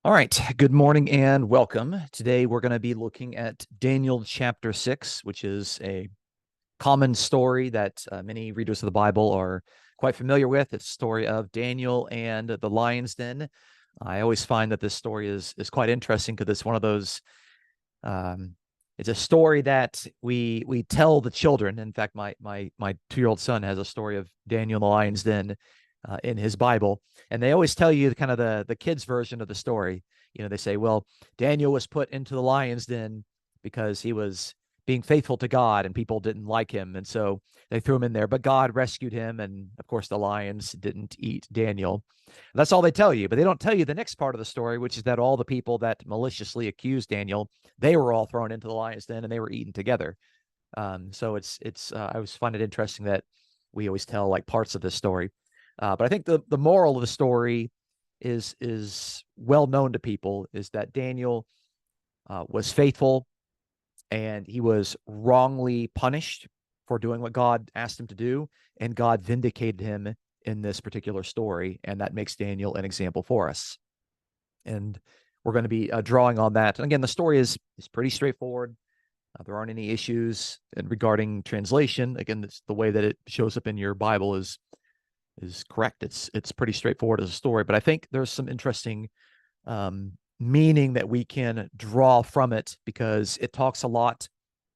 All right, good morning and welcome. Today we're going to be looking at Daniel chapter 6, which is a common story that many readers of the Bible are quite familiar with. It's the story of Daniel and the lion's den. I always find that this story is quite interesting because it's one of those um, it's a story that we tell the children. In fact, my 2-year-old son has a story of Daniel and the lion's den in his Bible, and they always tell you kind of the kids version of the story. They say, well, Daniel was put into the lion's den because he was being faithful to God and people didn't like him, and so they threw him in there. But God rescued him, and of course the lions didn't eat Daniel. That's all they tell you, but they don't tell you the next part of the story, which is that all the people that maliciously accused Daniel, they were all thrown into the lion's den and they were eaten together. So it's I always find it interesting that we always tell like parts of this story. But I think the moral of the story is well known to people, is that Daniel was faithful and he was wrongly punished for doing what God asked him to do, and God vindicated him in this particular story, and that makes Daniel an example for us. And we're going to be drawing on that. And again, the story is pretty straightforward. There aren't any issues regarding translation. Again, it's the way that it shows up in your Bible is correct. It's pretty straightforward as a story, but I think there's some interesting meaning that we can draw from it, because it talks a lot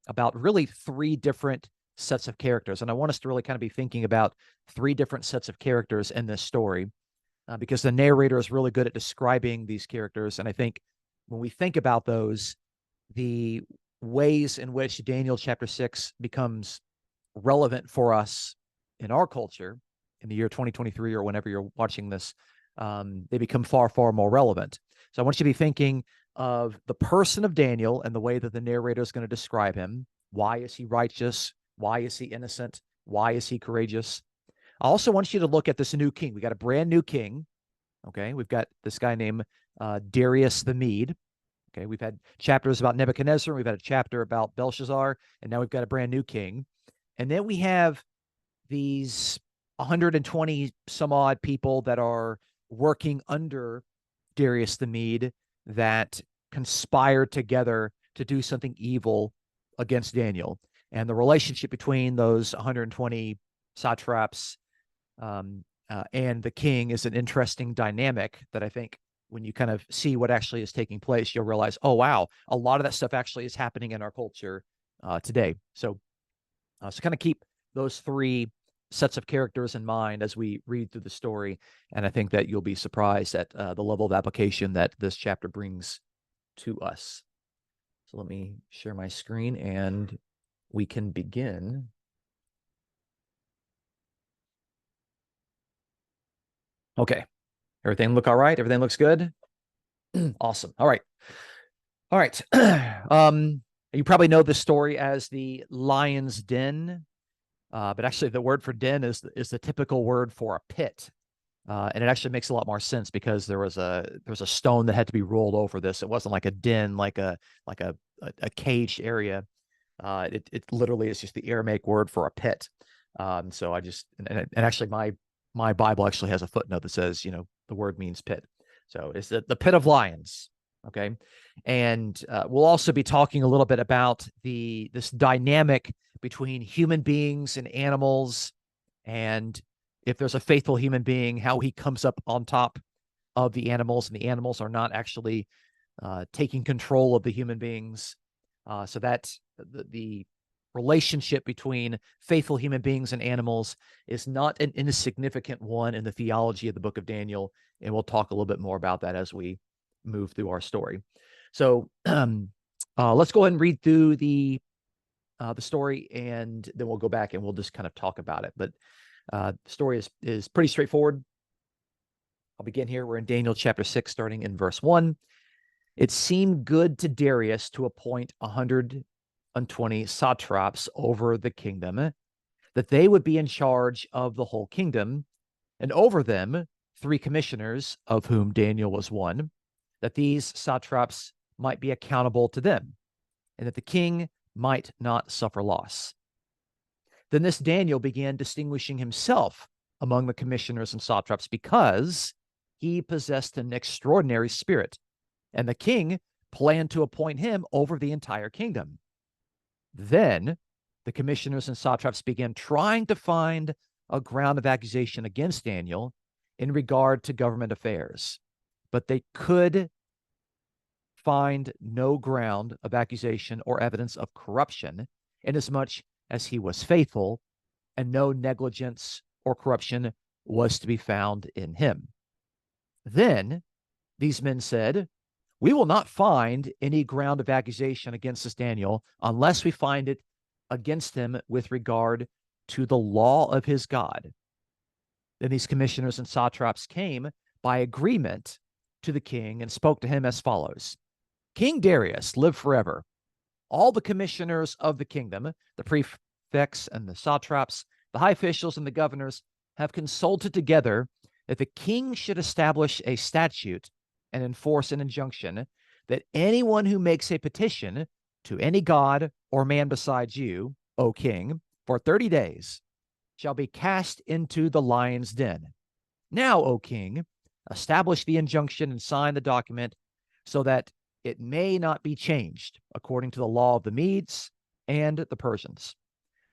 about really three different sets of characters. And I want us to really kind of be thinking about three different sets of characters in this story, because the narrator is really good at describing these characters. And I think when we think about those, the ways in which Daniel chapter 6 becomes relevant for us in our culture in the year 2023, or whenever you're watching this, they become far, far more relevant. So I want you to be thinking of the person of Daniel and the way that the narrator is going to describe him. Why is he righteous? Why is he innocent? Why is he courageous? I also want you to look at this new king. We got a brand new king. Okay. We've got this guy named Darius the Mede. Okay. We've had chapters about Nebuchadnezzar. We've had a chapter about Belshazzar. And now we've got a brand new king. And then we have these 120 some odd people that are working under Darius the Mede that conspired together to do something evil against Daniel. And the relationship between those 120 satraps and the king is an interesting dynamic that I think when you kind of see what actually is taking place, you'll realize, oh, wow, a lot of that stuff actually is happening in our culture today. So kind of keep those three sets of characters in mind as we read through the story. And I think that you'll be surprised at the level of application that this chapter brings to us. So let me share my screen and we can begin. Okay. Everything look all right? Everything looks good? Awesome. All right. All right. You probably know the story as the lion's den. But actually, the word for den is the typical word for a pit, and it actually makes a lot more sense because there was a stone that had to be rolled over this. It wasn't like a den, like a caged area. It literally is just the Aramaic word for a pit. So I just and actually my Bible actually has a footnote that says the word means pit. So it's the pit of lions. Okay, and we'll also be talking a little bit about this dynamic between human beings and animals, and if there's a faithful human being, how he comes up on top of the animals, and the animals are not actually taking control of the human beings. So that the relationship between faithful human beings and animals is not an insignificant one in the theology of the book of Daniel, and we'll talk a little bit more about that as we move through our story. So let's go ahead and read through the story, and then we'll go back and we'll just kind of talk about it. But the story is pretty straightforward. I'll begin here. We're in Daniel chapter 6, starting in verse 1. It seemed good to Darius to appoint 120 satraps over the kingdom, that they would be in charge of the whole kingdom, and over them 3 commissioners, of whom Daniel was one, that these satraps might be accountable to them, and that the king might not suffer loss. Then this Daniel began distinguishing himself among the commissioners and satraps because he possessed an extraordinary spirit, and the king planned to appoint him over the entire kingdom. Then the commissioners and satraps began trying to find a ground of accusation against Daniel in regard to government affairs, but they could find no ground of accusation or evidence of corruption, inasmuch as he was faithful, and no negligence or corruption was to be found in him. Then these men said, "We will not find any ground of accusation against this Daniel unless we find it against him with regard to the law of his God." Then these commissioners and satraps came by agreement to the king and spoke to him as follows: "King Darius, live forever. All the commissioners of the kingdom, the prefects and the satraps, the high officials and the governors, have consulted together that the king should establish a statute and enforce an injunction that anyone who makes a petition to any god or man besides you, O king, for 30 days shall be cast into the lion's den. Now, O king, establish the injunction and sign the document so that it may not be changed according to the law of the Medes and the Persians,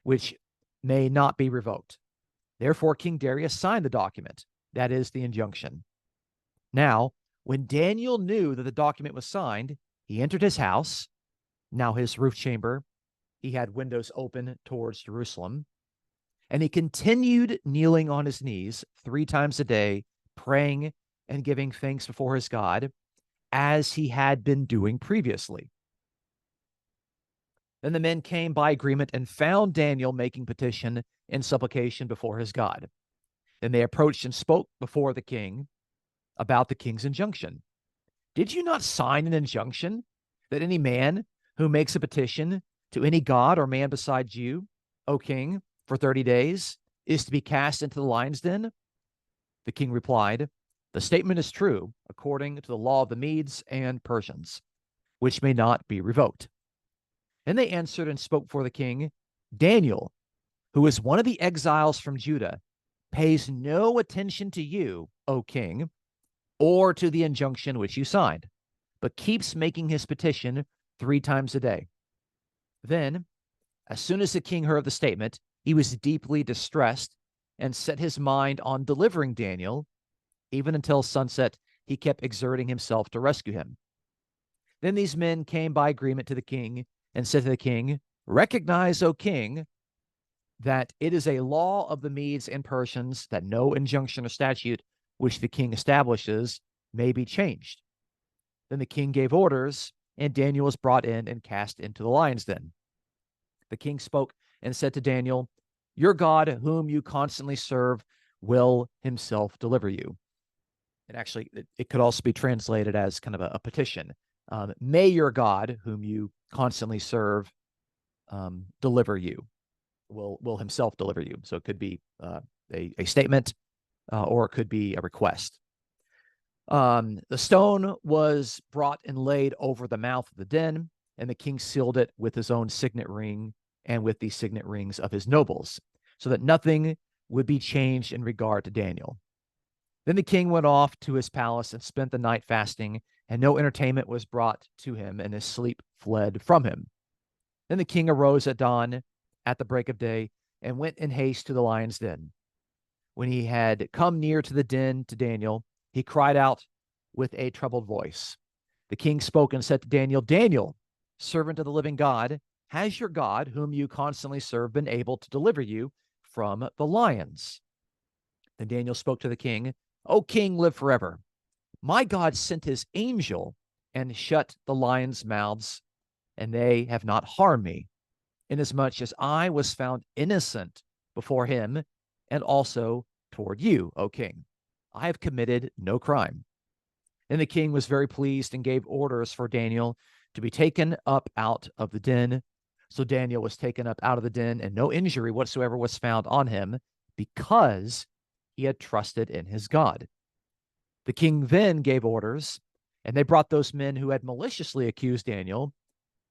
which may not be revoked." Therefore, King Darius signed the document, that is, the injunction. Now, when Daniel knew that the document was signed, he entered his house, now his roof chamber. He had windows open towards Jerusalem, and he continued kneeling on his knees 3 times a day, praying and giving thanks before his God, as he had been doing previously. Then the men came by agreement and found Daniel making petition and supplication before his God. Then they approached and spoke before the king about the king's injunction. "Did you not sign an injunction that any man who makes a petition to any god or man besides you, O king, for 30 days is to be cast into the lion's den?" The king replied, "The statement is true according to the law of the Medes and Persians, which may not be revoked." Then they answered and spoke before the king, "Daniel, who is one of the exiles from Judah, pays no attention to you, O king, or to the injunction which you signed, but keeps making his petition 3 times a day." Then, as soon as the king heard the statement, he was deeply distressed and set his mind on delivering Daniel. Even until sunset, he kept exerting himself to rescue him. Then these men came by agreement to the king and said to the king, "Recognize, O king, that it is a law of the Medes and Persians that no injunction or statute which the king establishes may be changed." Then the king gave orders, and Daniel was brought in and cast into the lion's den. The king spoke and said to Daniel, "Your God, whom you constantly serve, will himself deliver you." And actually, it could also be translated as kind of a petition. May your God, whom you constantly serve, deliver you. Will himself deliver you. So it could be a statement, or it could be a request. The stone was brought and laid over the mouth of the den, and the king sealed it with his own signet ring and with the signet rings of his nobles, so that nothing would be changed in regard to Daniel. Then the king went off to his palace and spent the night fasting, and no entertainment was brought to him, and his sleep fled from him. Then the king arose at dawn at the break of day and went in haste to the lion's den. When he had come near to the den to Daniel, he cried out with a troubled voice. The king spoke and said to Daniel, "Daniel, servant of the living God, has your God, whom you constantly serve, been able to deliver you from the lions?" Then Daniel spoke to the king, "O king, live forever. My God sent his angel and shut the lions' mouths, and they have not harmed me, inasmuch as I was found innocent before him and also toward you, O king. I have committed no crime." Then the king was very pleased and gave orders for Daniel to be taken up out of the den. So Daniel was taken up out of the den, and no injury whatsoever was found on him, because he had trusted in his God. The king then gave orders, and they brought those men who had maliciously accused Daniel,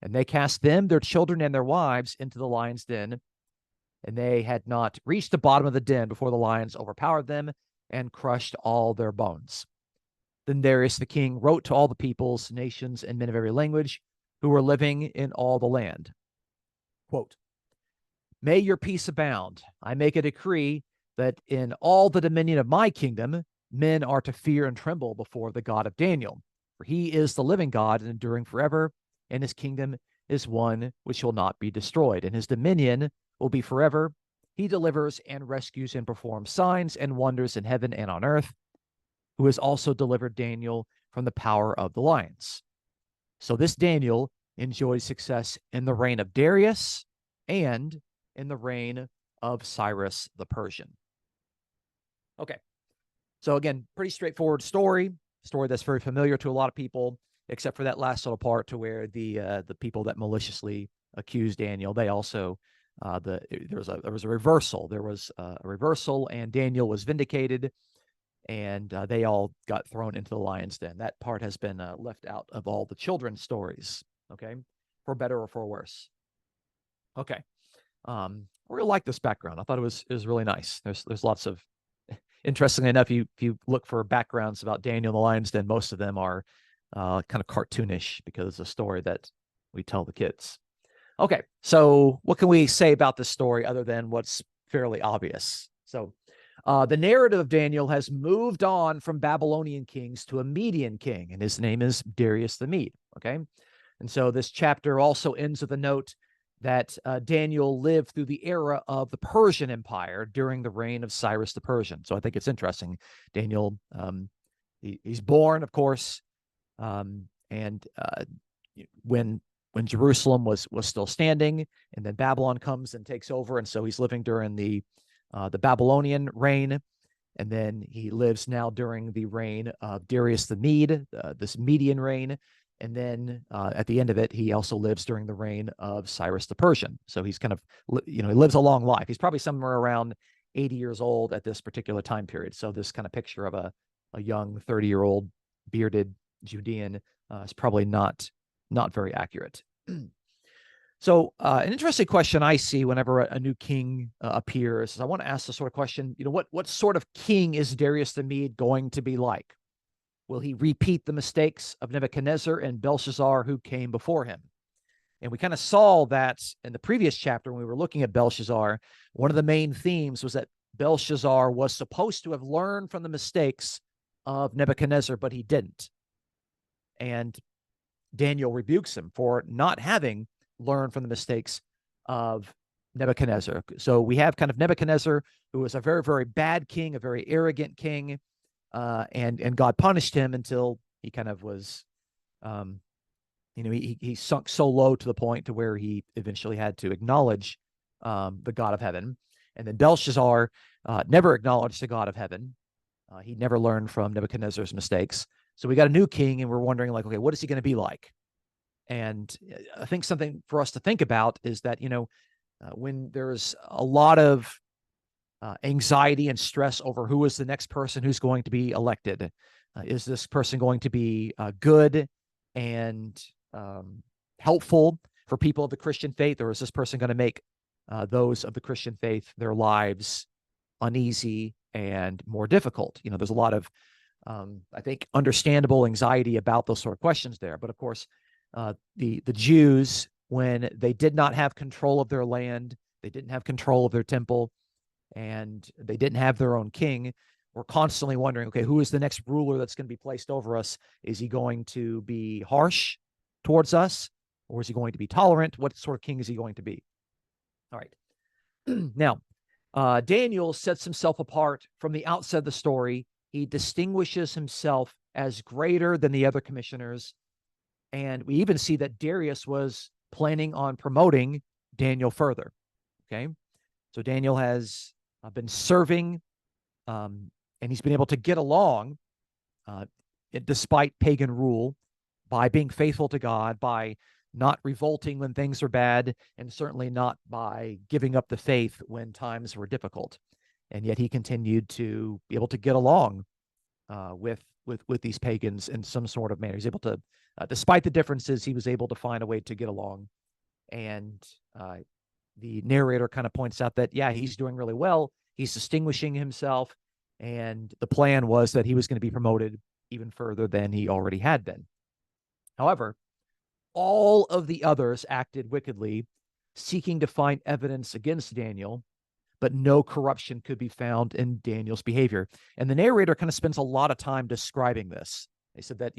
and they cast them, their children, and their wives into the lion's den. And they had not reached the bottom of the den before the lions overpowered them and crushed all their bones. Then Darius the king wrote to all the peoples, nations, and men of every language who were living in all the land. Quote, may your peace abound. I make a decree that in all the dominion of my kingdom, men are to fear and tremble before the God of Daniel. For he is the living God and enduring forever, and his kingdom is one which will not be destroyed, and his dominion will be forever. He delivers and rescues and performs signs and wonders in heaven and on earth, who has also delivered Daniel from the power of the lions. So this Daniel enjoyed success in the reign of Darius and in the reign of Cyrus the Persian. Okay, so again, pretty straightforward story that's very familiar to a lot of people, except for that last little part to where the people that maliciously accused Daniel, they also there was a reversal. There was a reversal, and Daniel was vindicated, and they all got thrown into the lion's den. That part has been left out of all the children's stories. Okay, for better or for worse. Okay, I really like this background. I thought it was really nice. There's lots of, interestingly enough, if you look for backgrounds about Daniel in the lion's den, most of them are kind of cartoonish because it's a story that we tell the kids. Okay, so what can we say about this story other than what's fairly obvious? So the narrative of Daniel has moved on from Babylonian kings to a Median king, and his name is Darius the Mede. Okay, and so this chapter also ends with a note that Daniel lived through the era of the Persian Empire during the reign of Cyrus the Persian. So I think it's interesting. Daniel, he's born, of course, and when Jerusalem was still standing, and then Babylon comes and takes over, and so he's living during the Babylonian reign, and then he lives now during the reign of Darius the Mede, this Median reign, and then at the end of it, he also lives during the reign of Cyrus the Persian. So he's kind of, he lives a long life. He's probably somewhere around 80 years old at this particular time period. So this kind of picture of a young 30-year-old bearded Judean is probably not very accurate. So an interesting question I see whenever a new king appears is I want to ask the sort of question, what sort of king is Darius the Mede going to be like? Will he repeat the mistakes of Nebuchadnezzar and Belshazzar who came before him? And we kind of saw that in the previous chapter when we were looking at Belshazzar. One of the main themes was that Belshazzar was supposed to have learned from the mistakes of Nebuchadnezzar, but he didn't. And Daniel rebukes him for not having learned from the mistakes of Nebuchadnezzar. So we have kind of Nebuchadnezzar, who was a very, very bad king, a very arrogant king, and God punished him until he kind of was, he sunk so low to the point to where he eventually had to acknowledge the God of heaven. And then Belshazzar never acknowledged the God of heaven. He never learned from Nebuchadnezzar's mistakes. So we got a new king, and we're wondering, like, okay, what is he going to be like? And I think something for us to think about is that, when there's a lot of anxiety and stress over who is the next person who's going to be elected, is this person going to be good and helpful for people of the Christian faith, or is this person going to make those of the Christian faith, their lives uneasy and more difficult? There's a lot of, I think, understandable anxiety about those sort of questions there. But of course, the Jews, when they did not have control of their land, they didn't have control of their temple, and they didn't have their own king, were constantly wondering, okay, who is the next ruler that's going to be placed over us? Is he going to be harsh towards us, or is he going to be tolerant? What sort of king is he going to be? All right. Now, Daniel sets himself apart from the outset of the story. He distinguishes himself as greater than the other commissioners. And we even see that Darius was planning on promoting Daniel further. Okay. So Daniel has been serving, and he's been able to get along despite pagan rule by being faithful to God, by not revolting when things are bad, and certainly not by giving up the faith when times were difficult. And yet he continued to be able to get along with these pagans in some sort of manner. He's able to, despite the differences, he was able to find a way to get along. And the narrator kind of points out that, yeah, he's doing really well. He's distinguishing himself. And the plan was that he was going to be promoted even further than he already had been. However, all of the others acted wickedly, seeking to find evidence against Daniel, but no corruption could be found in Daniel's behavior. And the narrator kind of spends a lot of time describing this. They said that,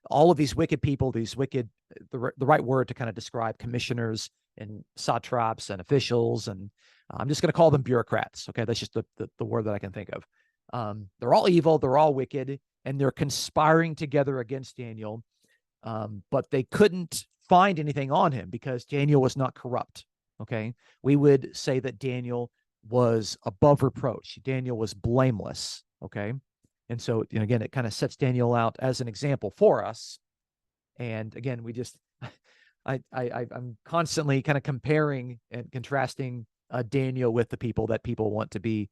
all of these wicked people, these wicked, the right word to kind of describe commissioners and satraps and officials, and I'm just going to call them bureaucrats. Okay, that's just the word that I can think of. They're all evil, they're all wicked, and they're conspiring together against Daniel. But they couldn't find anything on him because Daniel was not corrupt. Okay, we would say that Daniel was above reproach. Daniel was blameless. Okay, and so again, it kind of sets Daniel out as an example for us. And again, we just, I'm constantly kind of comparing and contrasting Daniel with the people that people want to be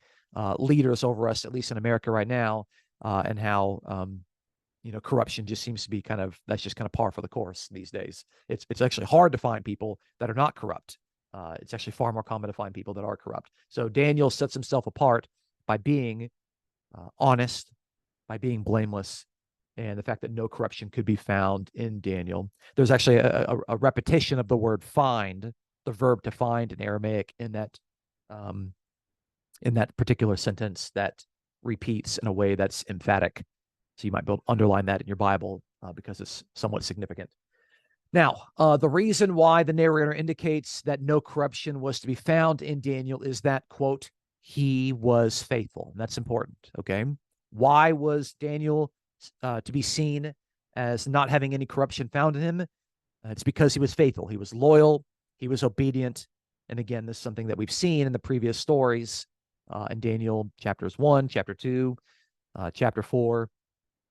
leaders over us, at least in America right now, and how corruption just seems to be that's just kind of par for the course these days. It's actually hard to find people that are not corrupt. It's actually far more common to find people that are corrupt. So Daniel sets himself apart by being honest, by being blameless, and the fact that no corruption could be found in Daniel. There's actually a repetition of the word find, the verb to find in Aramaic, in that particular sentence that repeats in a way that's emphatic. So you might underline that in your Bible because it's somewhat significant. Now, the reason why the narrator indicates that no corruption was to be found in Daniel is that, quote, he was faithful. And that's important, okay? Why was Daniel to be seen as not having any corruption found in him? It's because he was faithful. He was loyal. He was obedient. And again, this is something that we've seen in the previous stories in Daniel chapters 1, chapter 2, chapter 4,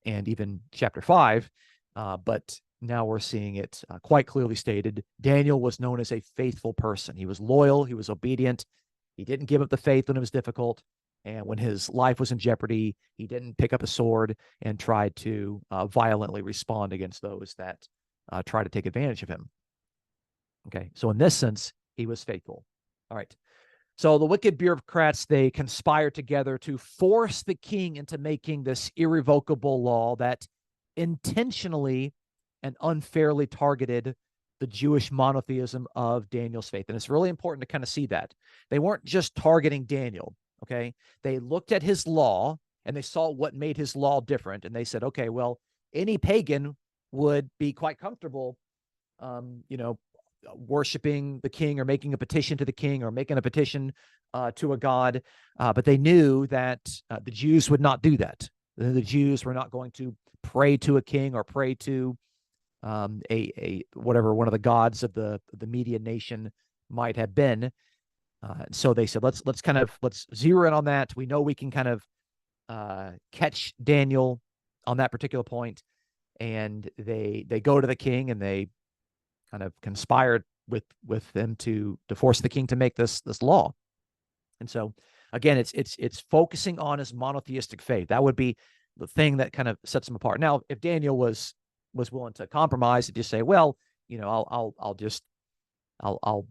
and even chapter 5. But now we're seeing it quite clearly stated. Daniel was known as a faithful person. He was loyal. He was obedient. He didn't give up the faith when it was difficult. And when his life was in jeopardy, he didn't pick up a sword and try to violently respond against those that try to take advantage of him. Okay, so in this sense, he was faithful. All right. So the wicked bureaucrats, they conspired together to force the king into making this irrevocable law that intentionally and unfairly targeted the Jewish monotheism of Daniel's faith. And it's really important to kind of see that. They weren't just targeting Daniel, okay? They looked at his law and they saw what made his law different. And they said, okay, well, any pagan would be quite comfortable, worshiping the king or making a petition to the king or making a petition to a god. But they knew that the Jews would not do that. The Jews were not going to pray to a king or pray to a whatever one of the gods of the Median nation might have been. So they said, let's zero in on that. We know we can kind of catch Daniel on that particular point. And they go to the king and they kind of conspired with them to force the king to make this law. And so again, it's focusing on his monotheistic faith. That would be the thing that kind of sets him apart. Now, if Daniel was willing to compromise and just say, well, I'll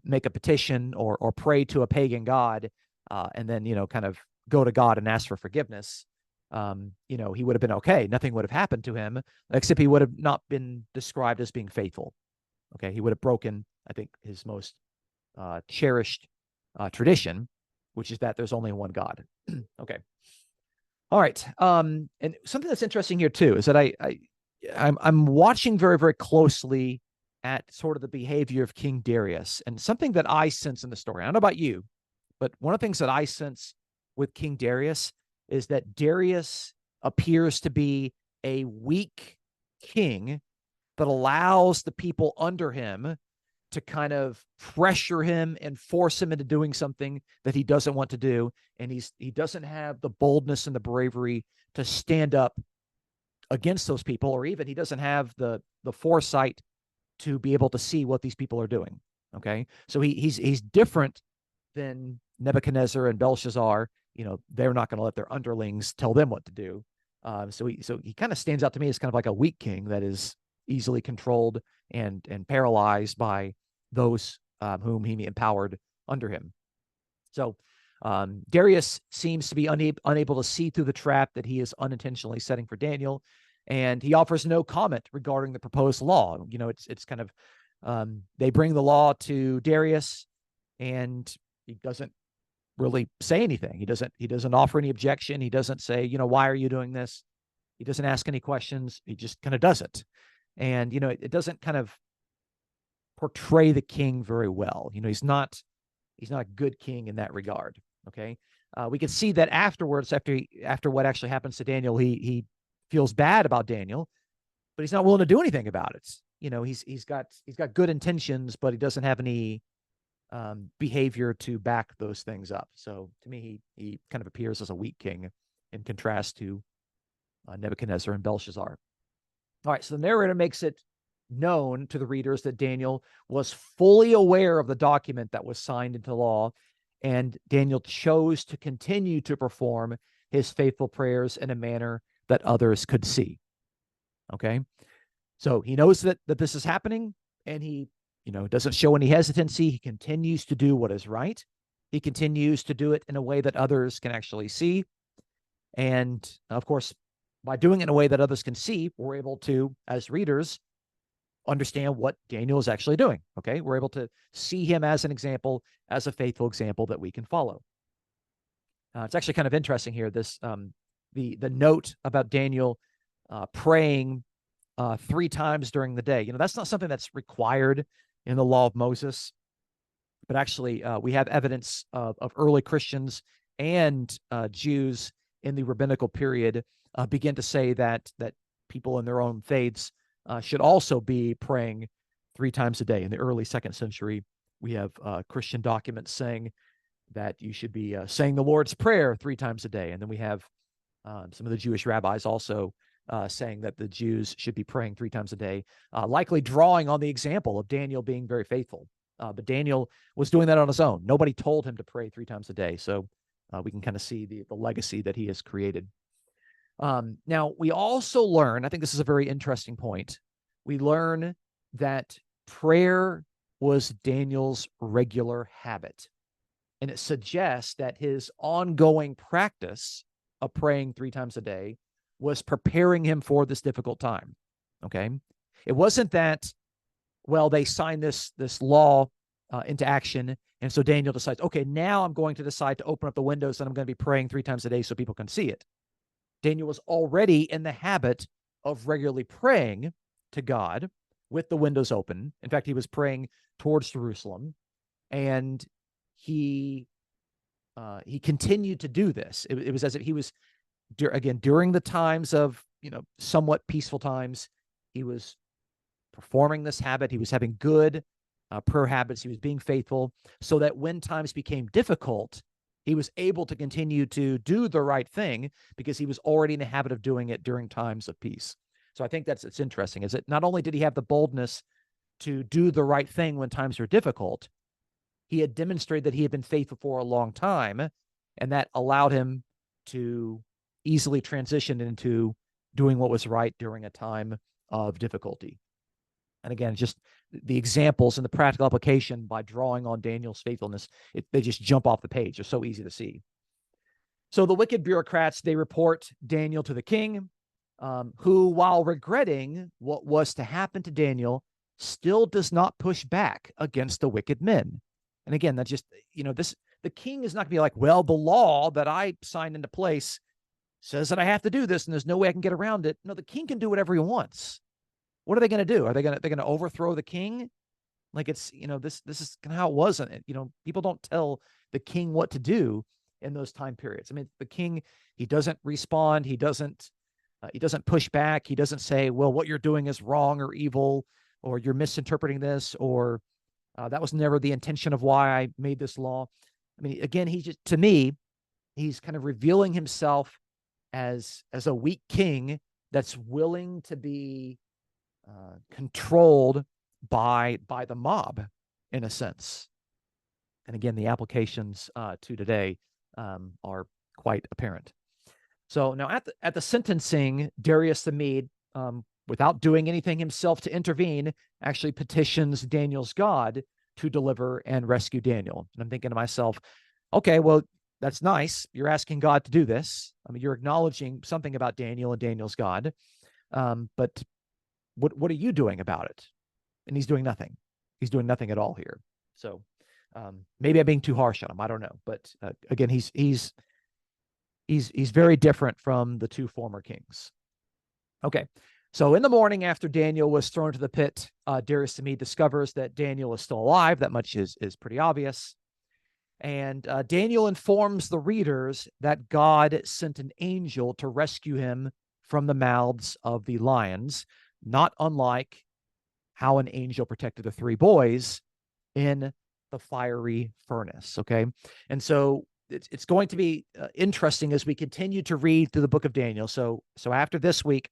make a petition or pray to a pagan god, and then kind of go to God and ask for forgiveness, he would have been okay. Nothing would have happened to him, except he would have not been described as being faithful. Okay, he would have broken, I think, his most cherished tradition, which is that there's only one God. Okay. All right. And something that's interesting here too is that I'm watching very, very closely at sort of the behavior of King Darius, and something that I sense in the story. I don't know about you, but one of the things that I sense with King Darius is that Darius appears to be a weak king that allows the people under him to kind of pressure him and force him into doing something that he doesn't want to do. And he doesn't have the boldness and the bravery to stand up against those people, or even he doesn't have the foresight to be able to see what these people are doing. Okay. So he's different than Nebuchadnezzar and Belshazzar. They're not going to let their underlings tell them what to do. So he kind of stands out to me as kind of like a weak king that is easily controlled and paralyzed by those whom he empowered under him. So Darius seems to be unable to see through the trap that he is unintentionally setting for Daniel. and he offers no comment regarding the proposed law. It's kind of they bring the law to Darius, and he doesn't really say anything. He doesn't offer any objection. He doesn't say, why are you doing this? He doesn't ask any questions. He just kind of does it. And it doesn't kind of portray the king very well. He's not a good king in that regard. Okay. We can see that afterwards, after what actually happens to Daniel, he feels bad about Daniel, but he's not willing to do anything about it. He's got good intentions, but he doesn't have any behavior to back those things up. So to me, he kind of appears as a weak king in contrast to Nebuchadnezzar and Belshazzar. All right, so the narrator makes it known to the readers that Daniel was fully aware of the document that was signed into law, and Daniel chose to continue to perform his faithful prayers in a manner that others could see. Okay, so he knows that this is happening, and he doesn't show any hesitancy. He continues to do what is right. He continues to do it in a way that others can actually see. And of course, by doing it in a way that others can see, we're able to, as readers, understand what Daniel is actually doing. Okay, we're able to see him as an example, as a faithful example that we can follow. It's actually kind of interesting here. This the note about Daniel praying 3 times during the day. That's not something that's required in the law of Moses, but actually we have evidence of early Christians and Jews in the rabbinical period begin to say that people in their own faiths should also be praying 3 times a day. In the early 2nd century, we have Christian documents saying that you should be saying the Lord's Prayer 3 times a day. And then we have some of the Jewish rabbis also saying that the Jews should be praying 3 times a day, likely drawing on the example of Daniel being very faithful. But Daniel was doing that on his own. Nobody told him to pray 3 times a day. So we can kind of see the legacy that he has created. Now, we also learn, I think this is a very interesting point, we learn that prayer was Daniel's regular habit. And it suggests that his ongoing practice of praying 3 times a day was preparing him for this difficult time. Okay. It wasn't that, well, they signed this law into action, and so Daniel decides, okay, now I'm going to decide to open up the windows and I'm going to be praying 3 times a day so people can see it. Daniel was already in the habit of regularly praying to God with the windows open. In fact, he was praying towards Jerusalem, and he continued to do this. It was as if he was, again, during the times of somewhat peaceful times, he was performing this habit. He was having good prayer habits. He was being faithful, so that when times became difficult, he was able to continue to do the right thing because he was already in the habit of doing it during times of peace. So I think it's interesting, is that not only did he have the boldness to do the right thing when times were difficult, he had demonstrated that he had been faithful for a long time, and that allowed him to easily transition into doing what was right during a time of difficulty. And again, just the examples and the practical application by drawing on Daniel's faithfulness, they just jump off the page. They're so easy to see. So the wicked bureaucrats, they report Daniel to the king, who, while regretting what was to happen to Daniel, still does not push back against the wicked men. And again, that's just, the king is not going to be like, well, the law that I signed into place says that I have to do this and there's no way I can get around it. No, the king can do whatever he wants. What are they going to do? They're going to overthrow the king? Like, it's, this is kind of how it was. People don't tell the king what to do in those time periods. I mean, the king, he doesn't respond. He doesn't push back. He doesn't say, well, what you're doing is wrong or evil, or you're misinterpreting this, or that was never the intention of why I made this law. I mean, again, to me, he's kind of revealing himself as a weak king that's willing to be controlled by the mob, in a sense. And again, the applications to today are quite apparent. So now at the sentencing, Darius the Mede, without doing anything himself to intervene, actually petitions Daniel's God to deliver and rescue Daniel. And I'm thinking to myself, okay, well, that's nice. You're asking God to do this. I mean, you're acknowledging something about Daniel and Daniel's God. But what are you doing about it? And he's doing nothing. He's doing nothing at all here. So maybe I'm being too harsh on him. I don't know. But again, he's very different from the two former kings. Okay. So in the morning after Daniel was thrown into the pit, Darius the Mede discovers that Daniel is still alive. That much is pretty obvious. And Daniel informs the readers that God sent an angel to rescue him from the mouths of the lions, not unlike how an angel protected the three boys in the fiery furnace. Okay. And so it's going to be interesting as we continue to read through the book of Daniel. So after this week,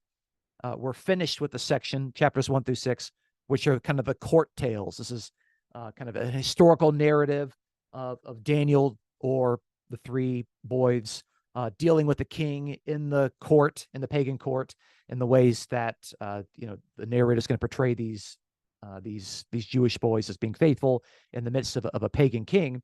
we're finished with the section, chapters 1 through 6, which are kind of the court tales. This is kind of a historical narrative of Daniel or the three boys dealing with the king in the court, in the pagan court, in the ways that the narrator is going to portray these Jewish boys as being faithful in the midst of a pagan king.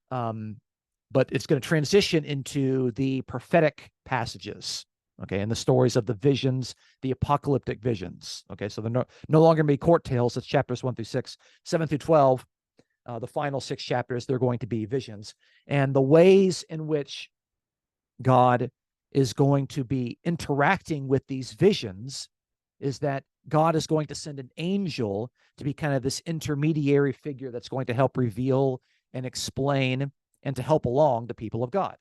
But it's going to transition into the prophetic passages, okay, and the stories of the visions, the apocalyptic visions. Okay, so they're no longer going to be court tales. It's chapters 1 through 6, 7 through 12. The final 6 chapters, they're going to be visions. And the ways in which God is going to be interacting with these visions is that God is going to send an angel to be kind of this intermediary figure that's going to help reveal and explain and to help along the people of God.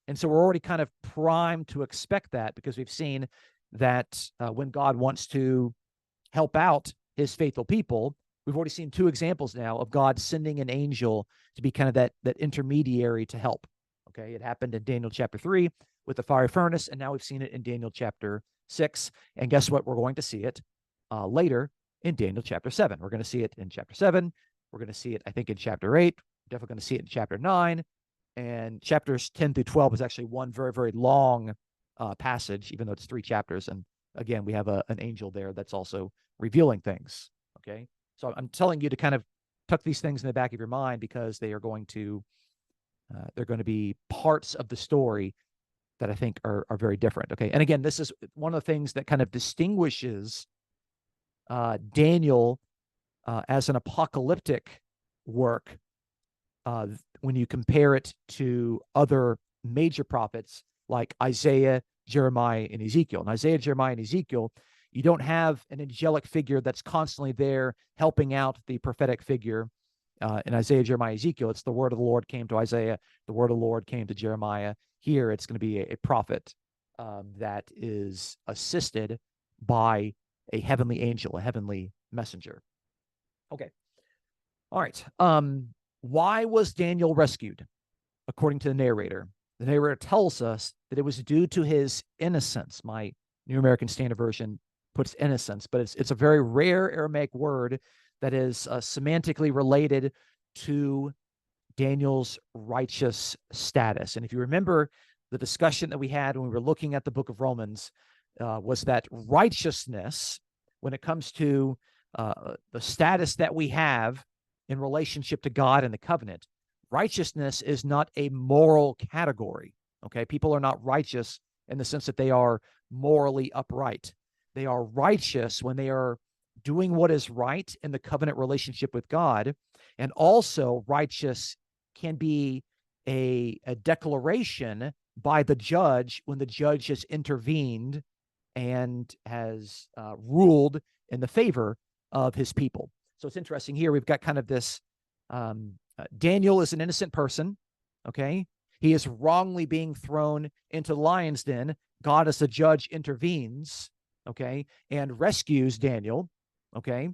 And so we're already kind of primed to expect that, because we've seen that when God wants to help out his faithful people, we've already seen 2 examples now of God sending an angel to be kind of that intermediary to help. Okay, it happened in Daniel chapter 3 with the fiery furnace, and now we've seen it in Daniel chapter 6. And guess what? We're going to see it later in Daniel chapter 7. We're going to see it in chapter 7. We're going to see it, I think, in chapter 8. We're definitely going to see it in chapter 9. And chapters 10 through 12 is actually one very, very long passage, even though it's 3 chapters. And again, we have an angel there that's also revealing things. Okay, so I'm telling you to kind of tuck these things in the back of your mind, because they are going to they're going to be parts of the story that I think are very different. Okay, and again, this is one of the things that kind of distinguishes Daniel as an apocalyptic work when you compare it to other major prophets like Isaiah, Jeremiah, and Ezekiel. In Isaiah, Jeremiah, and Ezekiel, you don't have an angelic figure that's constantly there helping out the prophetic figure. In Isaiah, Jeremiah, Ezekiel, it's the word of the Lord came to Isaiah, the word of the Lord came to Jeremiah. Here, it's going to be a prophet that is assisted by a heavenly angel, a heavenly messenger. Okay. All right. Why was Daniel rescued? According to the narrator tells us that it was due to his innocence. My New American Standard Version puts innocence, but it's a very rare Aramaic word that is semantically related to Daniel's righteous status. And if you remember the discussion that we had when we were looking at the book of Romans, was that righteousness, when it comes to the status that we have in relationship to God and the covenant, righteousness is not a moral category. Okay, people are not righteous in the sense that they are morally upright. They are righteous when they are doing what is right in the covenant relationship with God. And also righteous can be a declaration by the judge when the judge has intervened and has ruled in the favor of his people. So it's interesting here. We've got kind of this, Daniel is an innocent person. Okay. He is wrongly being thrown into the lion's den. God as the judge intervenes. Okay. And rescues Daniel. Okay.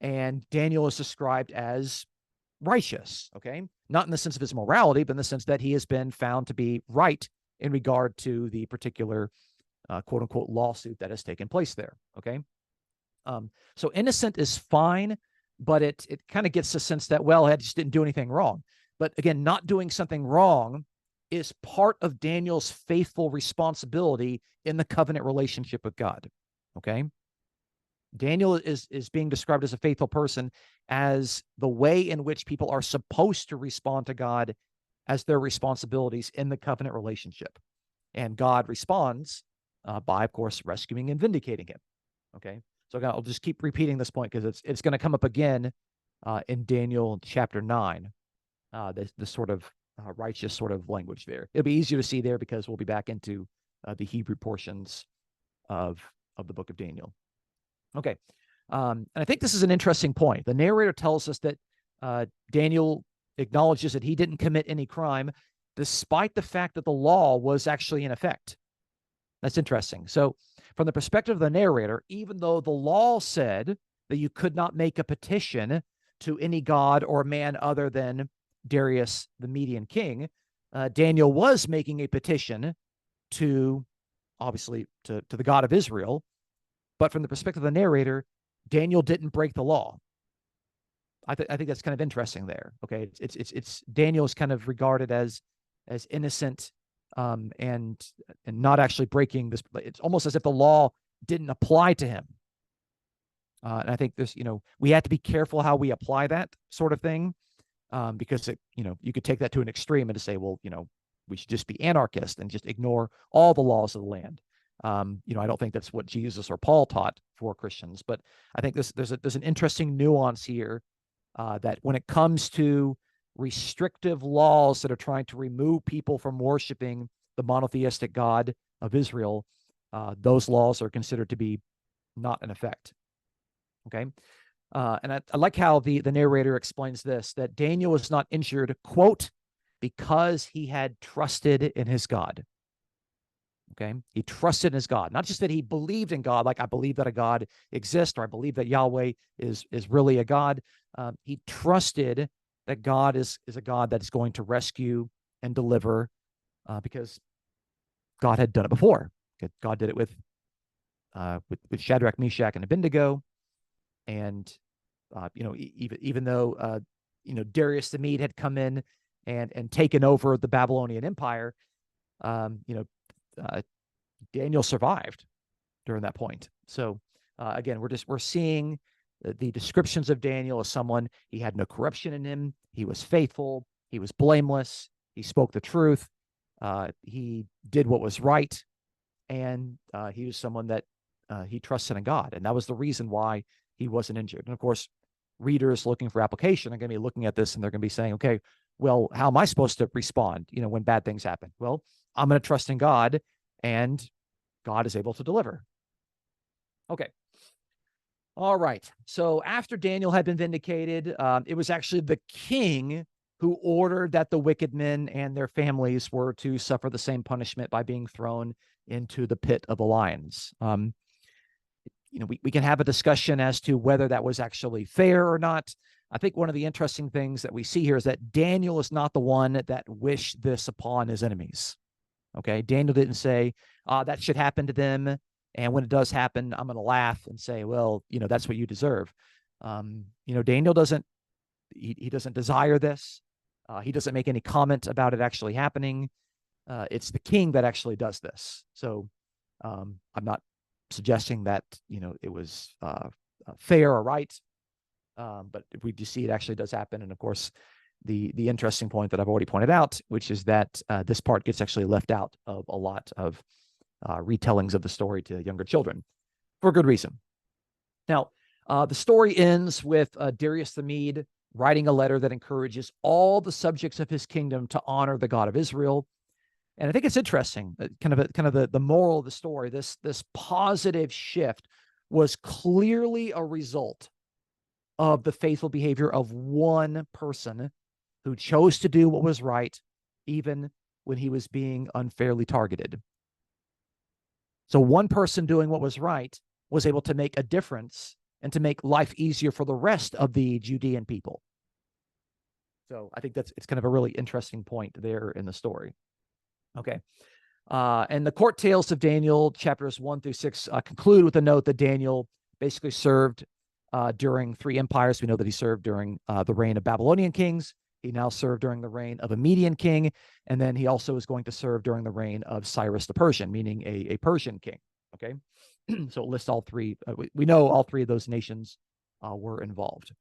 And Daniel is described as righteous. Okay. Not in the sense of his morality, but in the sense that he has been found to be right in regard to the particular quote unquote lawsuit that has taken place there. Okay. So innocent is fine, but it kind of gets the sense that, well, I just didn't do anything wrong. But again, not doing something wrong is part of Daniel's faithful responsibility in the covenant relationship with God. Okay. Daniel is being described as a faithful person, as the way in which people are supposed to respond to God as their responsibilities in the covenant relationship. And God responds by, of course, rescuing and vindicating him. Okay, so I'll just keep repeating this point because it's going to come up again in Daniel chapter 9. This sort of righteous sort of language there. It'll be easier to see there because we'll be back into the Hebrew portions of the book of Daniel. Okay, and I think this is an interesting point. The narrator tells us that Daniel acknowledges that he didn't commit any crime, despite the fact that the law was actually in effect. That's interesting. So, from the perspective of the narrator, even though the law said that you could not make a petition to any god or man other than Darius, the Median king, Daniel was making a petition to, obviously, to the God of Israel. But from the perspective of the narrator, Daniel didn't break the law. I think that's kind of interesting there. Okay, it's Daniel is kind of regarded as innocent, and not actually breaking this. It's almost as if the law didn't apply to him. And I think this, we have to be careful how we apply that sort of thing, because you could take that to an extreme and to say, well, we should just be anarchist and just ignore all the laws of the land. I don't think that's what Jesus or Paul taught for Christians, but I think there's an interesting nuance here, that when it comes to restrictive laws that are trying to remove people from worshiping the monotheistic God of Israel, those laws are considered to be not in effect. Okay. And I like how the narrator explains this, that Daniel was not injured, quote, because he had trusted in his God. Okay. He trusted in his God, not just that he believed in God, like I believe that a God exists, or I believe that Yahweh is really a God. He trusted that God is a God that is going to rescue and deliver, because God had done it before. God did it with Shadrach, Meshach, and Abednego. And, even though, Darius the Mede had come in and taken over the Babylonian Empire, Daniel survived during that point. So, again, we're seeing the descriptions of Daniel as someone, he had no corruption in him. He was faithful. He was blameless. He spoke the truth. He did what was right. And he was someone that he trusted in God. And that was the reason why he wasn't injured. And of course, readers looking for application are going to be looking at this and they're going to be saying, okay, well, how am I supposed to respond, when bad things happen? Well, I'm going to trust in God, and God is able to deliver. Okay. All right. So after Daniel had been vindicated, it was actually the king who ordered that the wicked men and their families were to suffer the same punishment by being thrown into the pit of the lions. We can have a discussion as to whether that was actually fair or not. I think one of the interesting things that we see here is that Daniel is not the one that wished this upon his enemies. Okay, Daniel didn't say, that should happen to them, and when it does happen, I'm going to laugh and say, well, that's what you deserve. Daniel doesn't, he doesn't desire this. He doesn't make any comment about it actually happening. It's the king that actually does this. So I'm not suggesting that, it was fair or right. But if we just see it actually does happen. And of course, the interesting point that I've already pointed out, which is that this part gets actually left out of a lot of retellings of the story to younger children for good reason. Now, the story ends with Darius the Mede writing a letter that encourages all the subjects of his kingdom to honor the God of Israel. And I think it's interesting, kind of the moral of the story. This positive shift was clearly a result of the faithful behavior of one person who chose to do what was right, even when he was being unfairly targeted. So one person doing what was right was able to make a difference and to make life easier for the rest of the Judean people. So I think it's kind of a really interesting point there in the story. Okay. And the court tales of Daniel, chapters 1-6, conclude with a note that Daniel basically served during 3 empires. We know that he served during the reign of Babylonian kings. He now served during the reign of a Median king. And then he also is going to serve during the reign of Cyrus the Persian, meaning a Persian king. Okay. So it lists all 3. We know all 3 of those nations were involved.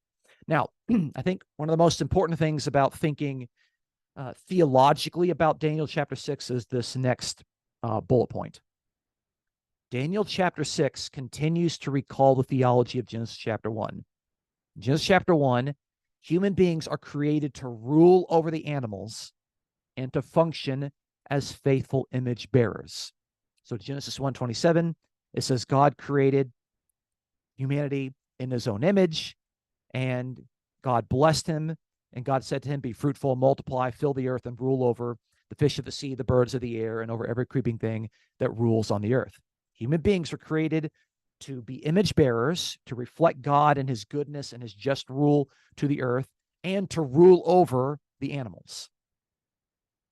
Now, I think one of the most important things about thinking theologically about Daniel chapter 6 is this next bullet point. Daniel chapter 6 continues to recall the theology of Genesis chapter 1. In Genesis chapter 1, human beings are created to rule over the animals and to function as faithful image bearers. So Genesis 1:27, it says God created humanity in his own image, and God blessed him, and God said to him, be fruitful, multiply, fill the earth, and rule over the fish of the sea, the birds of the air, and over every creeping thing that rules on the earth. Human beings were created to be image bearers, to reflect God and his goodness and his just rule to the earth, and to rule over the animals.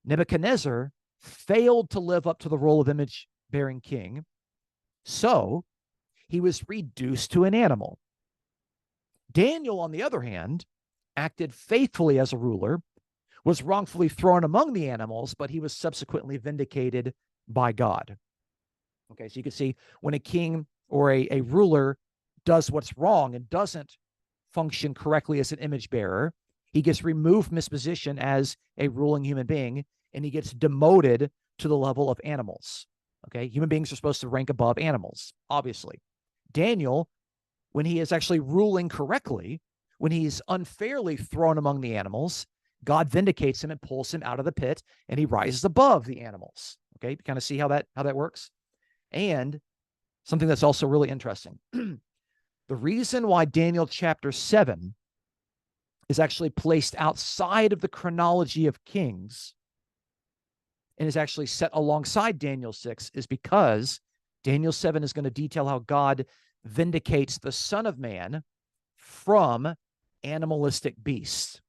Nebuchadnezzar failed to live up to the role of image-bearing king, so he was reduced to an animal. Daniel, on the other hand, acted faithfully as a ruler, was wrongfully thrown among the animals, but he was subsequently vindicated by God. Okay, so you can see when a king or a ruler does what's wrong and doesn't function correctly as an image bearer, he gets removed from his position as a ruling human being, and he gets demoted to the level of animals. Okay, human beings are supposed to rank above animals, obviously. Daniel, when he is actually ruling correctly, when he's unfairly thrown among the animals, God vindicates him and pulls him out of the pit, and he rises above the animals. Okay, you kind of see how that works? And something that's also really interesting. The reason why Daniel chapter 7 is actually placed outside of the chronology of Kings and is actually set alongside Daniel 6 is because Daniel 7 is going to detail how God vindicates the Son of Man from animalistic beasts.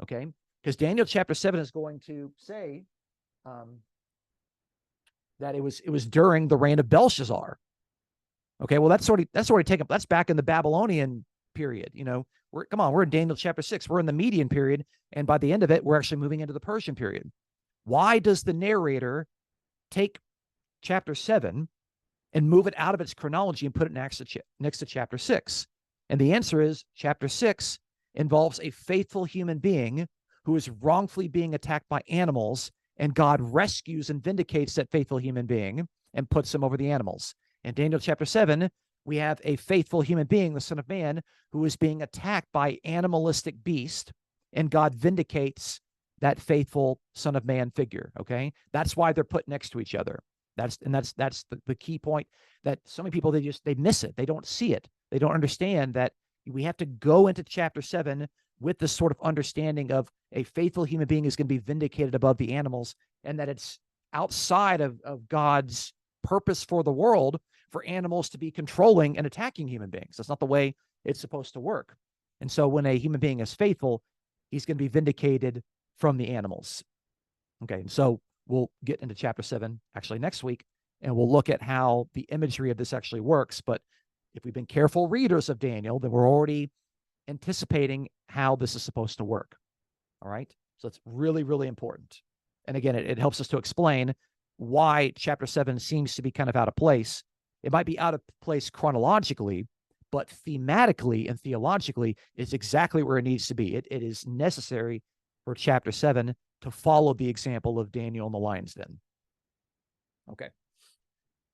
Okay? Because Daniel chapter 7 is going to say that it was during the reign of Belshazzar. Okay, well that's already taken. That's back in the Babylonian period. You know, we're in Daniel chapter 6. We're in the Median period, and by the end of it, we're actually moving into the Persian period. Why does the narrator take chapter 7 and move it out of its chronology and put it next to chapter 6? And the answer is chapter 6 involves a faithful human being who is wrongfully being attacked by animals, and God rescues and vindicates that faithful human being and puts him over the animals. In Daniel chapter 7, we have a faithful human being, the Son of Man, who is being attacked by animalistic beast, and God vindicates that faithful Son of Man figure. Okay, that's why they're put next to each other. That's the key point, that so many people, they miss it. They don't see it. They don't understand that we have to go into chapter 7 with this sort of understanding of a faithful human being is going to be vindicated above the animals, and that it's outside of God's purpose for the world for animals to be controlling and attacking human beings. That's not the way it's supposed to work. And so when a human being is faithful, he's going to be vindicated from the animals. Okay, so we'll get into chapter 7 actually next week, and we'll look at how the imagery of this actually works. But if we've been careful readers of Daniel, then we're already anticipating how this is supposed to work. All right, so it's really, really important. And again, it helps us to explain why chapter 7 seems to be kind of out of place. It might be out of place chronologically, but thematically and theologically, it's exactly where it needs to be. It is necessary for chapter 7 to follow the example of Daniel in the lion's den. Okay.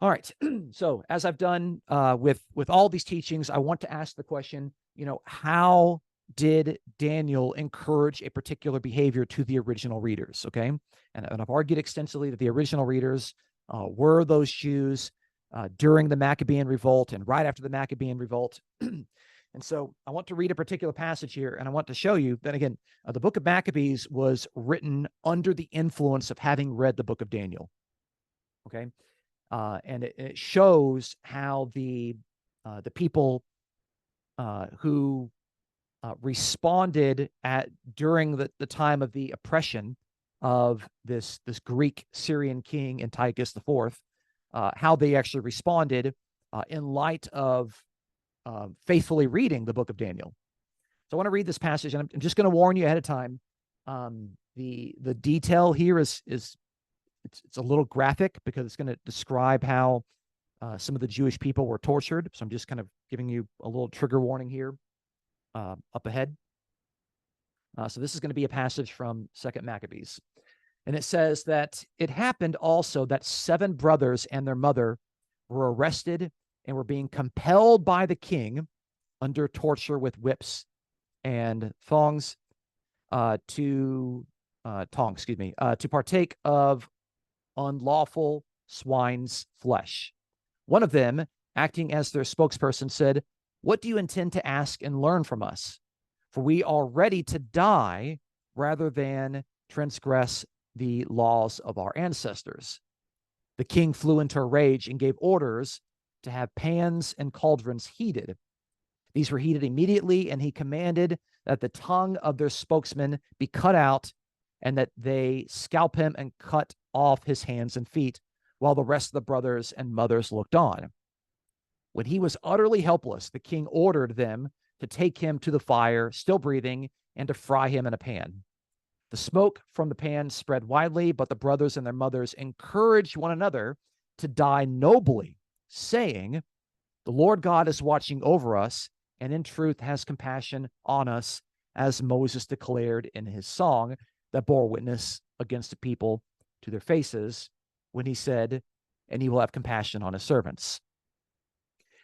All right. So as I've done with all these teachings, I want to ask the question, how did Daniel encourage a particular behavior to the original readers? Okay. And I've argued extensively that the original readers were those Jews during the Maccabean revolt and right after the Maccabean revolt. And so I want to read a particular passage here, and I want to show you that, again, the book of Maccabees was written under the influence of having read the book of Daniel. Okay. And it shows how the people who responded during the time of the oppression of this Greek Syrian king Antiochus IV, how they actually responded in light of faithfully reading the book of Daniel. So I want to read this passage, and I'm just going to warn you ahead of time. The detail here is it's a little graphic because it's going to describe how some of the Jewish people were tortured. So I'm just kind of giving you a little trigger warning here up ahead. So this is going to be a passage from 2 Maccabees. And it says that it happened also that 7 brothers and their mother were arrested and were being compelled by the king under torture with whips and thongs to partake of unlawful swine's flesh. One of them, acting as their spokesperson, said, "What do you intend to ask and learn from us? For we are ready to die rather than transgress the laws of our ancestors." The king flew into a rage and gave orders to have pans and cauldrons heated. These were heated immediately, and he commanded that the tongue of their spokesman be cut out and that they scalp him and cut off his hands and feet, while the rest of the brothers and mothers looked on. When he was utterly helpless, the king ordered them to take him to the fire, still breathing, and to fry him in a pan. The smoke from the pan spread widely, but the brothers and their mothers encouraged one another to die nobly, saying, "The Lord God is watching over us, and in truth has compassion on us, as Moses declared in his song that bore witness against the people to their faces, when he said, 'And he will have compassion on his servants.'"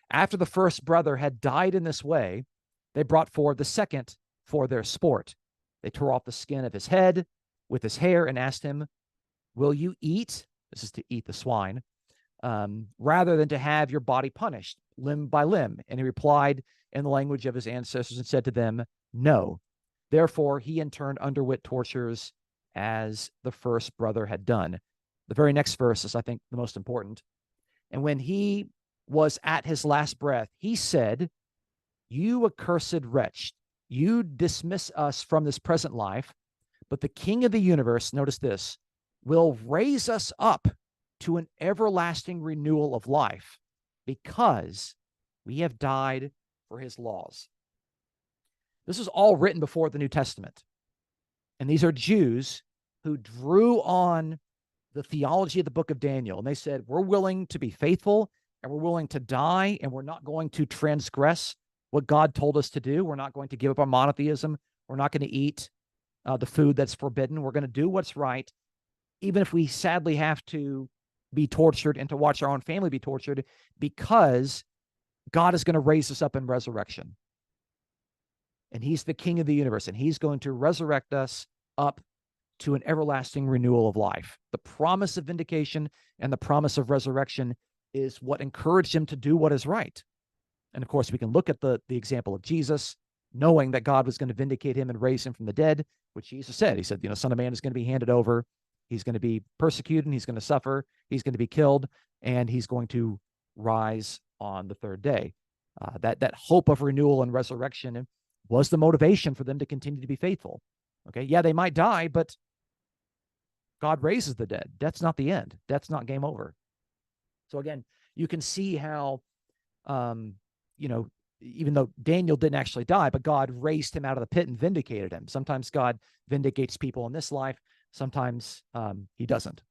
After the first brother had died in this way, they brought forward the second for their sport. They tore off the skin of his head with his hair and asked him, "Will you eat?" This is to eat the swine, "rather than to have your body punished limb by limb?" And he replied in the language of his ancestors and said to them, "No." Therefore, he in turn underwent tortures as the first brother had done. The very next verse is, I think, the most important. "And when he was at his last breath, he said, 'You accursed wretch, you dismiss us from this present life, but the King of the universe,'" notice this, "will raise us up to an everlasting renewal of life, because we have died for his laws." This is all written before the New Testament. And these are Jews who drew on the theology of the book of Daniel. And they said, we're willing to be faithful, and we're willing to die, and we're not going to transgress what God told us to do. We're not going to give up our monotheism. We're not going to eat the food that's forbidden. We're going to do what's right, even if we sadly have to be tortured and to watch our own family be tortured, because God is going to raise us up in resurrection. And he's the King of the universe, and he's going to resurrect us up to an everlasting renewal of life. The promise of vindication and the promise of resurrection is what encouraged him to do what is right. And of course, we can look at the example of Jesus, knowing that God was going to vindicate him and raise him from the dead, which Jesus said. He said, Son of Man is going to be handed over. He's going to be persecuted, and he's going to suffer. He's going to be killed, and he's going to rise on the third day. That hope of renewal and resurrection was the motivation for them to continue to be faithful. Okay, yeah, they might die, but God raises the dead. That's not the end. That's not game over. So again, you can see how, even though Daniel didn't actually die, but God raised him out of the pit and vindicated him. Sometimes God vindicates people in this life. Sometimes he doesn't.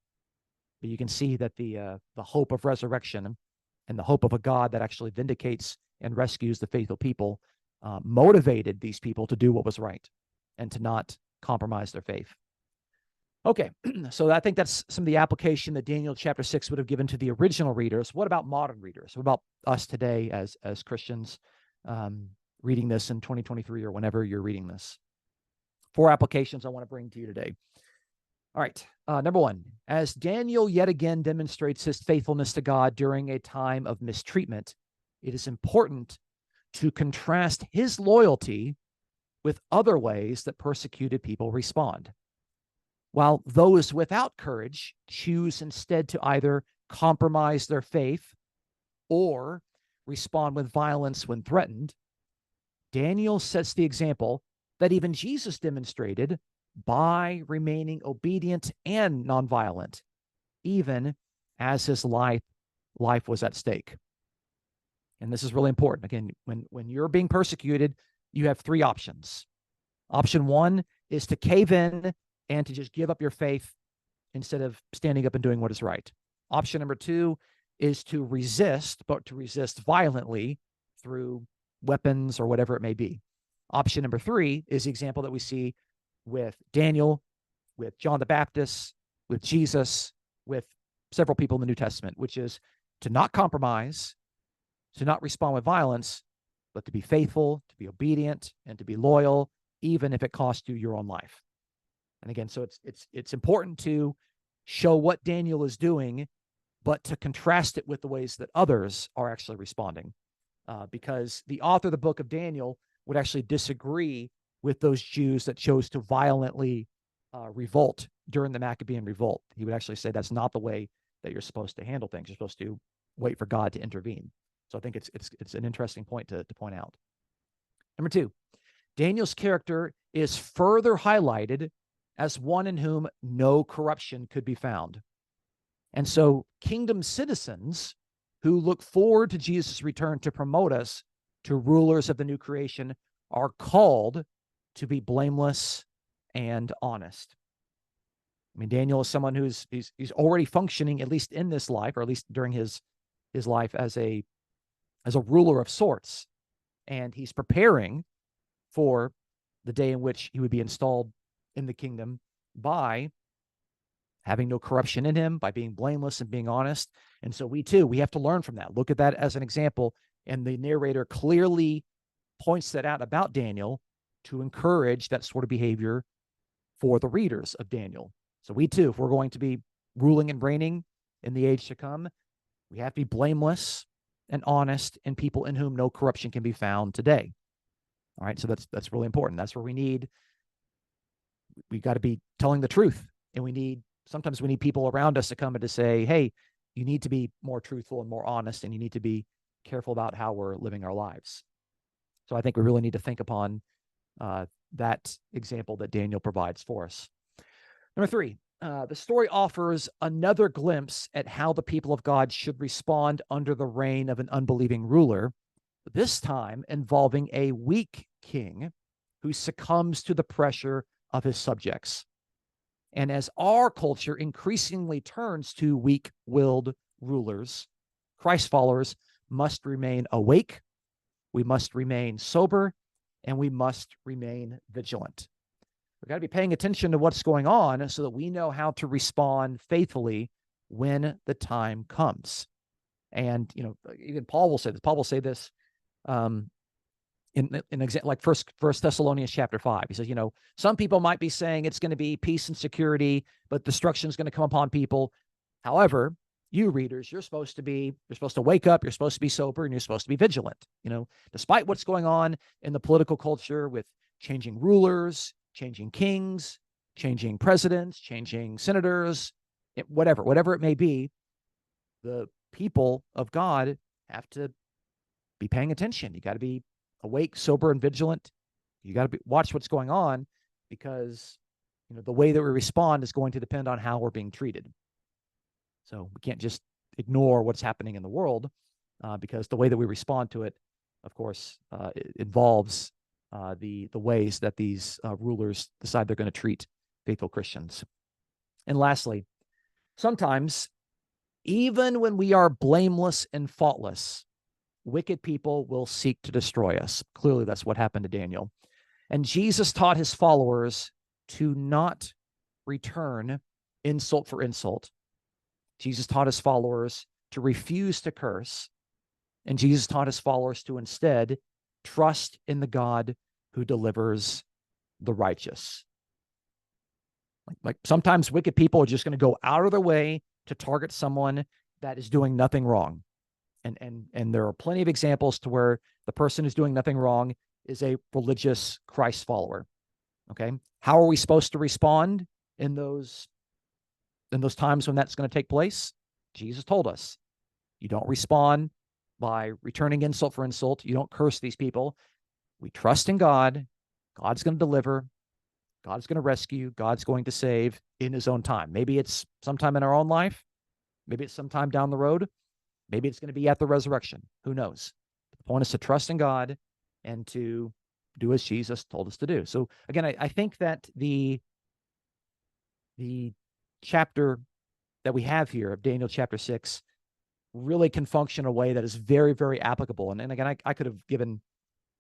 But you can see that the hope of resurrection and the hope of a God that actually vindicates and rescues the faithful people motivated these people to do what was right and to not compromise their faith. Okay, so I think that's some of the application that Daniel chapter 6 would have given to the original readers. What about modern readers? What about us today as Christians reading this in 2023 or whenever you're reading this? 4 applications I want to bring to you today. All right, number 1, as Daniel yet again demonstrates his faithfulness to God during a time of mistreatment, it is important to contrast his loyalty with other ways that persecuted people respond. While those without courage choose instead to either compromise their faith or respond with violence when threatened, Daniel sets the example that even Jesus demonstrated by remaining obedient and nonviolent, even as his life was at stake. And this is really important. Again, when you're being persecuted, you have 3 options. Option 1 is to cave in and to just give up your faith instead of standing up and doing what is right. Option number 2 is to resist, but to resist violently through weapons or whatever it may be. Option number 3 is the example that we see with Daniel, with John the Baptist, with Jesus, with several people in the New Testament, which is to not compromise, to not respond with violence, but to be faithful, to be obedient, and to be loyal, even if it costs you your own life. And again, so it's important to show what Daniel is doing, but to contrast it with the ways that others are actually responding, because the author of the book of Daniel would actually disagree with those Jews that chose to violently revolt during the Maccabean revolt. He would actually say that's not the way that you're supposed to handle things. You're supposed to wait for God to intervene. So I think it's an interesting point to point out. Number two, Daniel's character is further highlighted as one in whom no corruption could be found. And so kingdom citizens who look forward to Jesus' return to promote us to rulers of the new creation are called to be blameless and honest. I mean, Daniel is someone who's he's already functioning, at least in this life, or at least during his life, as a ruler of sorts. And he's preparing for the day in which he would be installed in the kingdom by having no corruption in him, by being blameless and being honest. And so we have to learn from that. Look at that as an example. And the narrator clearly points that out about Daniel to encourage that sort of behavior for the readers of Daniel. So we too, if we're going to be ruling and reigning in the age to come, we have to be blameless and honest and people in whom no corruption can be found today. All right, so that's really important. That's where we got to be telling the truth, and sometimes we need people around us to come and to say, hey, you need to be more truthful and more honest, and you need to be careful about how we're living our lives. So I think we really need to think upon that example that Daniel provides for us. Number three, the story offers another glimpse at how the people of God should respond under the reign of an unbelieving ruler, this time involving a weak king who succumbs to the pressure of his subjects. And as our culture increasingly turns to weak-willed rulers, Christ followers must remain awake, we must remain sober, and we must remain vigilant. We've got to be paying attention to what's going on so that we know how to respond faithfully when the time comes. And, even Paul will say this. Paul will say this in example, like First Thessalonians chapter 5. He says, some people might be saying it's going to be peace and security, but destruction is going to come upon people. However, you readers, you're supposed to wake up, you're supposed to be sober, and you're supposed to be vigilant. Despite what's going on in the political culture with changing rulers, changing kings, changing presidents, changing senators, whatever it may be, the people of God have to be paying attention. You got to be awake, sober, and vigilant. You got to watch what's going on, because the way that we respond is going to depend on how we're being treated. So we can't just ignore what's happening in the world, because the way that we respond to it, of course, it involves the ways that these rulers decide they're going to treat faithful Christians. And lastly, sometimes, even when we are blameless and faultless, wicked people will seek to destroy us. Clearly, that's what happened to Daniel. And Jesus taught his followers to not return insult for insult. Jesus taught his followers to refuse to curse. And Jesus taught his followers to instead trust in the God who delivers the righteous. Like sometimes wicked people are just going to go out of their way to target someone that is doing nothing wrong. And there are plenty of examples to where the person who's doing nothing wrong is a religious Christ follower. Okay. How are we supposed to respond in those times when that's going to take place? Jesus told us, you don't respond by returning insult for insult. You don't curse these people. We trust in God. God's going to deliver. God's going to rescue. God's going to save in his own time. Maybe it's sometime in our own life. Maybe it's sometime down the road. Maybe it's going to be at the resurrection. Who knows? The point is to trust in God and to do as Jesus told us to do. So again, I think that the chapter that we have here of Daniel chapter 6 really can function in a way that is very, very applicable. And again, I could have given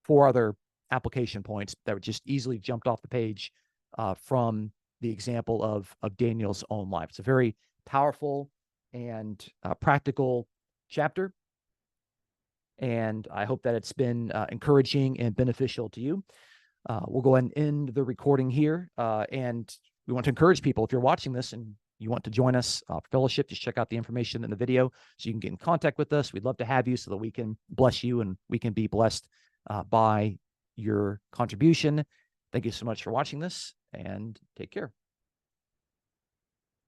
4 other application points that were just easily jumped off the page from the example of Daniel's own life. It's a very powerful and practical chapter. And I hope that it's been encouraging and beneficial to you. We'll go ahead and end the recording here. And we want to encourage people, if you're watching this and you want to join us for fellowship, just check out the information in the video so you can get in contact with us. We'd love to have you so that we can bless you and we can be blessed by your contribution. Thank you so much for watching this, and take care.